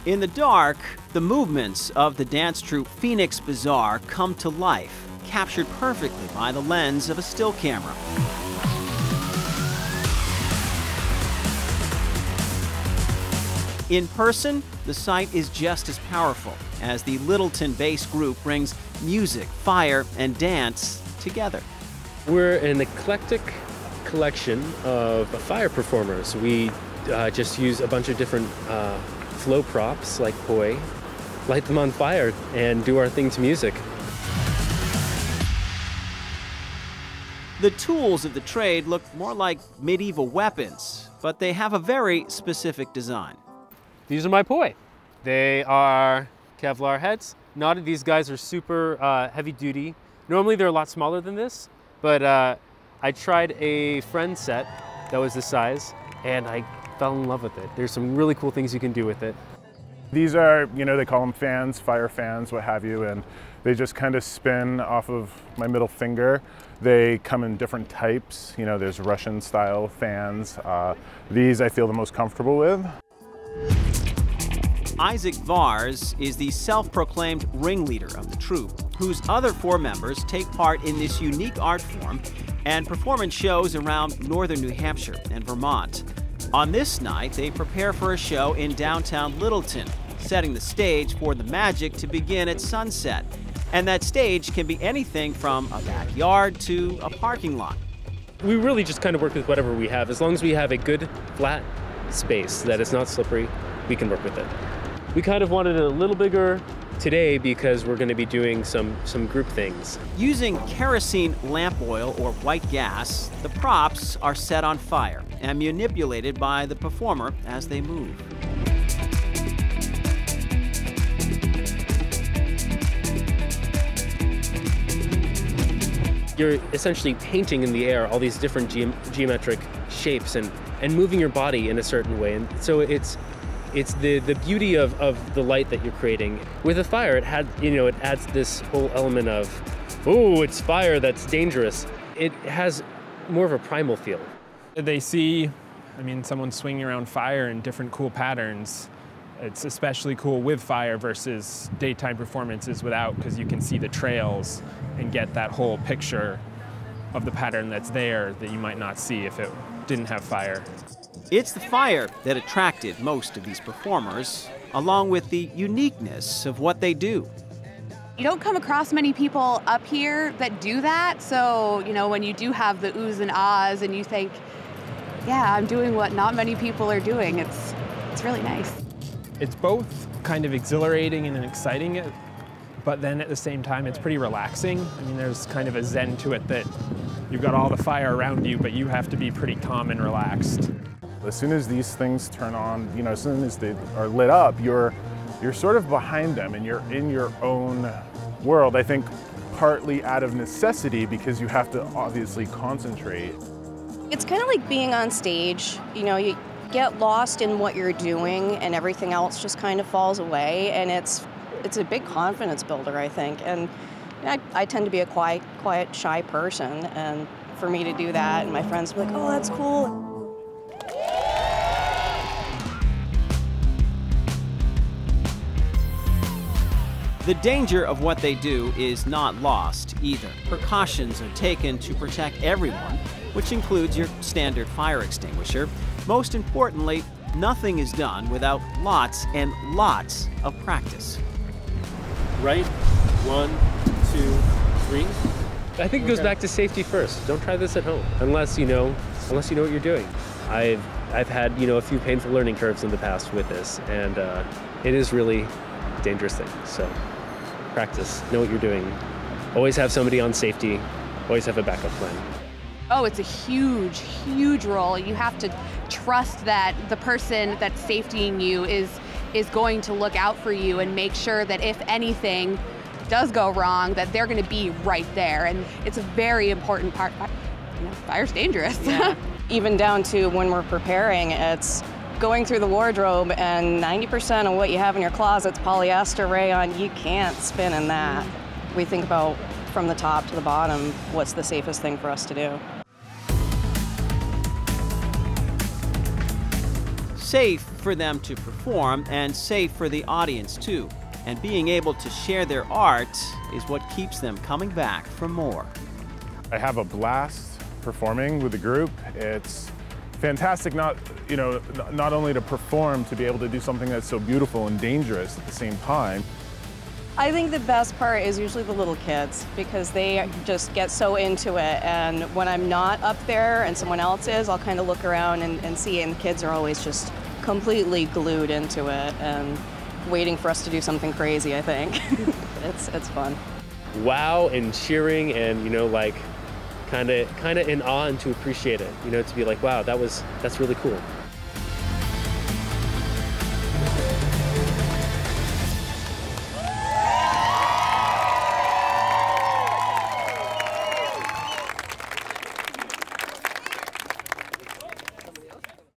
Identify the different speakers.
Speaker 1: In the dark, the movements of the dance troupe Pheonix Bazar come to life, captured perfectly by the lens of a still camera. In person, the sight is just as powerful, as the Littleton-based group brings music, fire, and dance together.
Speaker 2: We're an eclectic collection of fire performers. We just use a bunch of different flow props like poi, light them on fire, and do our thing to music.
Speaker 1: The tools of the trade look more like medieval weapons, but they have a very specific design.
Speaker 2: These are my poi. They are Kevlar heads. These guys are super heavy duty. Normally they're a lot smaller than this, but I tried a friend set that was this size, and I fell in love with it. There's some really cool things you can do with it.
Speaker 3: These are, they call them fans, fire fans, what have you, and they just kind of spin off of my middle finger. They come in different types. There's Russian style fans. These I feel the most comfortable with.
Speaker 1: Isaac Vars is the self-proclaimed ringleader of the troupe, whose other 4 members take part in this unique art form and perform in shows around northern New Hampshire and Vermont. On this night, they prepare for a show in downtown Littleton, setting the stage for the magic to begin at sunset. And that stage can be anything from a backyard to a parking lot.
Speaker 2: We really just kind of work with whatever we have. As long as we have a good flat space that is not slippery, we can work with it. We kind of wanted it a little bigger today because we're going to be doing some group things.
Speaker 1: Using kerosene lamp oil or white gas, the props are set on fire and manipulated by the performer as they move.
Speaker 2: You're essentially painting in the air all these different geometric shapes and moving your body in a certain way. And so it's the beauty of the light that you're creating. With a fire, it adds this whole element of, oh, it's fire that's dangerous. It has more of a primal feel.
Speaker 4: They see, someone swinging around fire in different cool patterns. It's especially cool with fire versus daytime performances without, because you can see the trails and get that whole picture of the pattern that's there that you might not see if it didn't have fire.
Speaker 1: It's the fire that attracted most of these performers, along with the uniqueness of what they do.
Speaker 5: You don't come across many people up here that do that, so when you do have the oohs and ahs and you think, yeah, I'm doing what not many people are doing, it's really nice.
Speaker 4: It's both kind of exhilarating and exciting, but then at the same time it's pretty relaxing. There's kind of a zen to it that you've got all the fire around you, but you have to be pretty calm and relaxed.
Speaker 3: As soon as these things turn on, as soon as they are lit up, you're sort of behind them and you're in your own world. I think partly out of necessity because you have to obviously concentrate.
Speaker 6: It's kind of like being on stage. You get lost in what you're doing and everything else just kind of falls away, and it's a big confidence builder, I think. And I tend to be a quiet, shy person, and for me to do that and my friends be like, oh, that's cool.
Speaker 1: The danger of what they do is not lost either. Precautions are taken to protect everyone, which includes your standard fire extinguisher. Most importantly, nothing is done without lots and lots of practice.
Speaker 2: Right? 1, 2, 3. I think it goes back to safety first. Don't try this at home unless you know what you're doing. I've had a few painful learning curves in the past with this, and it is really a dangerous thing. So practice, know what you're doing. Always have somebody on safety. Always have a backup plan.
Speaker 5: Oh, it's a huge, huge role. You have to trust that the person that's safetying you is going to look out for you and make sure that if anything does go wrong, that they're going to be right there. And it's a very important part. Fire's dangerous.
Speaker 6: Yeah. Even down to when we're preparing, it's going through the wardrobe and 90% of what you have in your closet's polyester rayon. You can't spin in that. We think about from the top to the bottom, what's the safest thing for us to do.
Speaker 1: safe for them to perform and safe for the audience too. And being able to share their art is what keeps them coming back for more.
Speaker 3: I have a blast performing with the group. It's fantastic not only to perform, to be able to do something that's so beautiful and dangerous at the same time.
Speaker 6: I think the best part is usually the little kids, because they just get so into it, and when I'm not up there and someone else is, I'll kind of look around and see, and the kids are always just completely glued into it and waiting for us to do something crazy, I think. It's fun.
Speaker 2: Wow, and cheering, and like kind of in awe, and to appreciate it, to be like, wow, that's really cool.